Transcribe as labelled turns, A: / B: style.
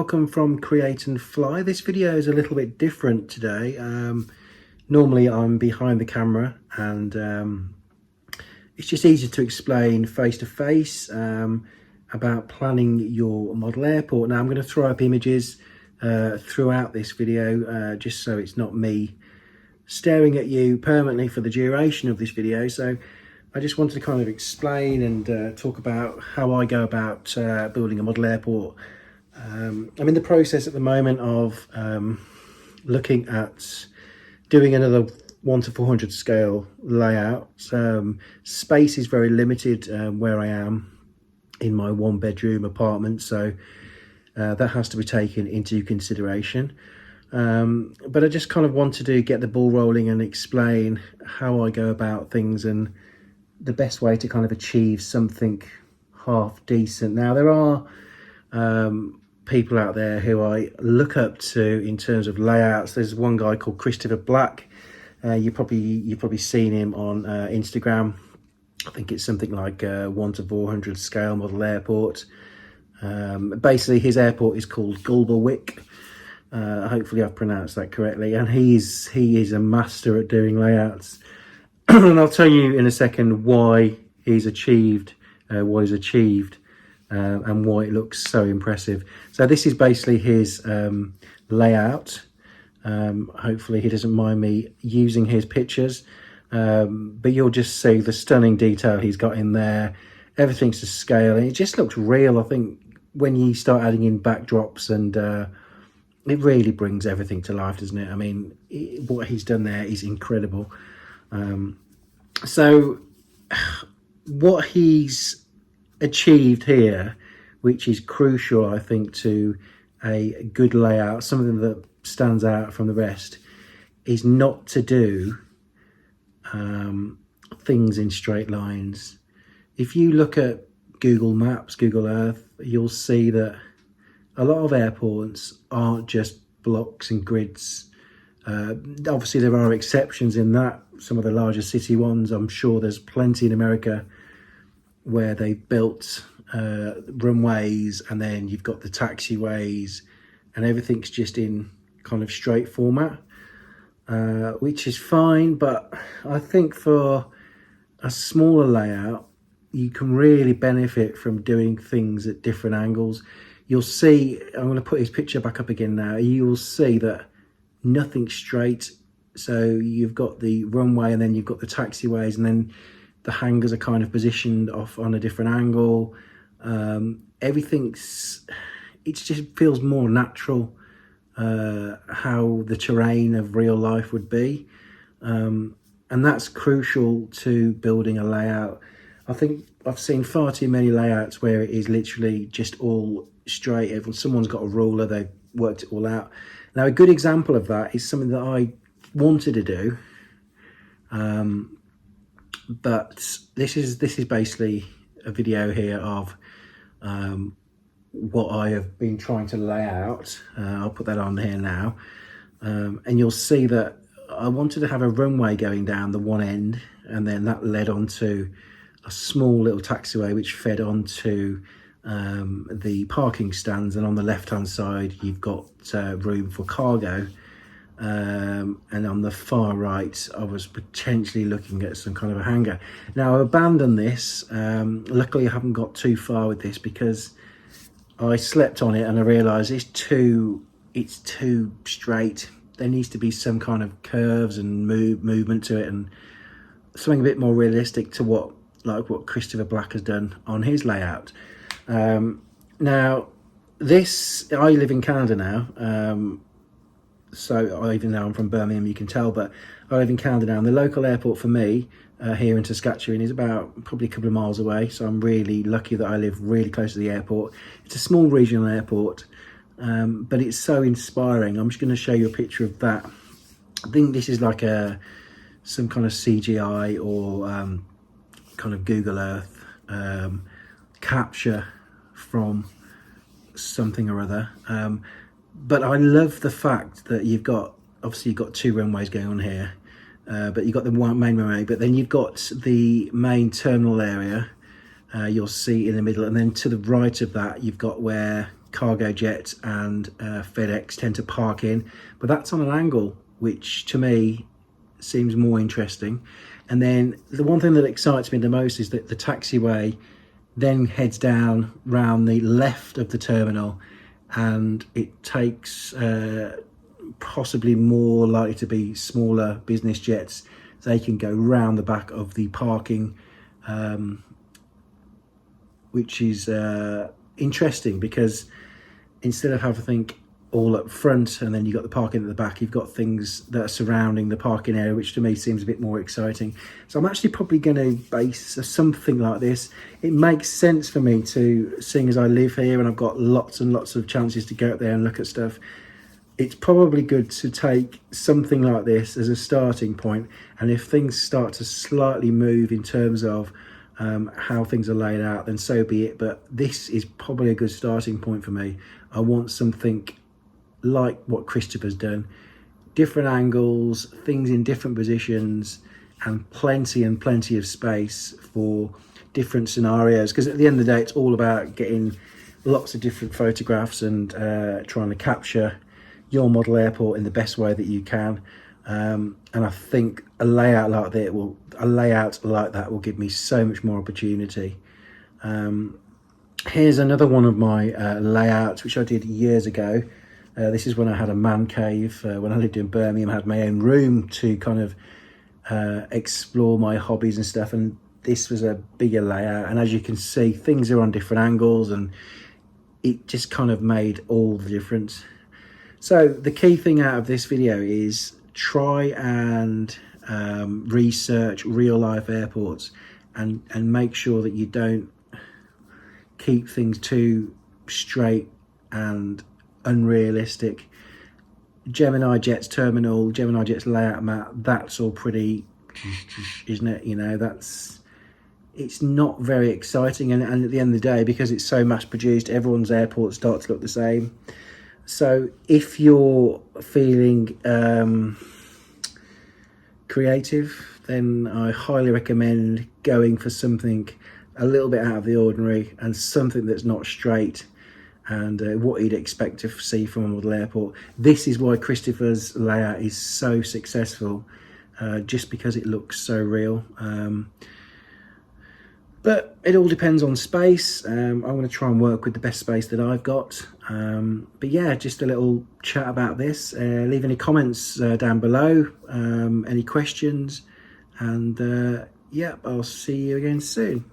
A: welcome from Create and Fly. This video is a little bit different today. Normally I'm behind the camera and it's just easier to explain face to face about planning your model airport. Now I'm going to throw up images throughout this video just so it's not me staring at you permanently for the duration of this video. So I just wanted to kind of explain and talk about how I go about building a model airport. I'm in the process at the moment of looking at doing another 1:400 scale layout. Space is very limited where I am in my 1-bedroom apartment, so that has to be taken into consideration. But I just kind of wanted to get the ball rolling and explain how I go about things and the best way to kind of achieve something half decent. Now there are people out there who I look up to in terms of layouts. There's one guy called Christopher Black. You've probably seen him on Instagram. I think it's something like 1:400 scale model airport. Basically his airport is called Gulberwick. Hopefully I've pronounced that correctly, and he is a master at doing layouts. And I'll tell you in a second why he's achieved what he's achieved and why it looks so impressive. So this is basically his layout. Hopefully he doesn't mind me using his pictures, but you'll just see the stunning detail he's got in there. Everything's to scale and it just looks real. I think when you start adding in backdrops and it really brings everything to life, doesn't it? I mean, what he's done there is incredible. So what he's achieved here, which is crucial I think to a good layout, something that stands out from the rest, is not to do things in straight lines. If you look at Google Maps, Google Earth, you'll see that a lot of airports aren't just blocks and grids. Obviously there are exceptions in that. Some of the larger city ones, I'm sure there's plenty in America where they've built runways and then you've got the taxiways and everything's just in kind of straight format, which is fine. But I think for a smaller layout, you can really benefit from doing things at different angles. You'll see, I'm going to put his picture back up again now, you'll see that nothing's straight. So you've got the runway and then you've got the taxiways and then the hangars are kind of positioned off on a different angle. It just feels more natural how the terrain of real life would be. And that's crucial to building a layout. I think I've seen far too many layouts where it is literally just all straight. Someone's got a ruler, they've worked it all out. Now a good example of that is something that I wanted to do, but this is basically a video here of what I have been trying to lay out. I'll put that on here now, and you'll see that I wanted to have a runway going down the one end, and then that led onto a small little taxiway which fed onto the parking stands, and on the left hand side you've got room for cargo, and on the far right I was potentially looking at some kind of a hangar. Now I abandoned this. Luckily I haven't got too far with this because I slept on it and I realized it's too straight. There needs to be some kind of curves and movement to it, and something a bit more realistic to what Christopher Black has done on his layout. Now this, I live in Canada now, so even though I'm from Birmingham, you can tell, but I live in Canada now, and the local airport for me here in Saskatchewan is about probably a couple of miles away, so I'm really lucky that I live really close to the airport. It's a small regional airport, but it's so inspiring. I'm just going to show you a picture of that. I think this is like some kind of CGI or kind of Google Earth capture from something or other, but I love the fact that you've got two runways going on here, but you've got the main runway, but then you've got the main terminal area you'll see in the middle, and then to the right of that you've got where cargo jets and FedEx tend to park in, but that's on an angle which to me seems more interesting. And then the one thing that excites me the most is that the taxiway then heads down round the left of the terminal, and it takes possibly more likely to be smaller business jets. They can go round the back of the parking, which is interesting, because instead of having to think all up front and then you've got the parking at the back, you've got things that are surrounding the parking area, which to me seems a bit more exciting. So I'm actually probably going to base something like this. It makes sense for me to, seeing as I live here and I've got lots and lots of chances to go up there and look at stuff, it's probably good to take something like this as a starting point. And if things start to slightly move in terms of how things are laid out, then so be it. But this is probably a good starting point for me. I want something like what Christopher's done, different angles, things in different positions, and plenty of space for different scenarios, because at the end of the day it's all about getting lots of different photographs and trying to capture your model airport in the best way that you can. And I think a layout like that will give me so much more opportunity. Here's another one of my layouts which I did years ago. This is when I had a man cave. When I lived in Birmingham, I had my own room to kind of explore my hobbies and stuff, and this was a bigger layout, and as you can see, things are on different angles, and it just kind of made all the difference. So the key thing out of this video is try and research real life airports, and make sure that you don't keep things too straight and unrealistic. Gemini Jets terminal, Gemini Jets layout map, that's all pretty, isn't it? You know, it's not very exciting, and at the end of the day, because it's so mass produced, everyone's airports start to look the same. So if you're feeling creative, then I highly recommend going for something a little bit out of the ordinary, and something that's not straight and what you'd expect to see from a model airport. This is why Christopher's layout is so successful, just because it looks so real. But it all depends on space. I'm going to try and work with the best space that I've got. But yeah, just a little chat about this. Leave any comments down below, any questions, and yeah, I'll see you again soon.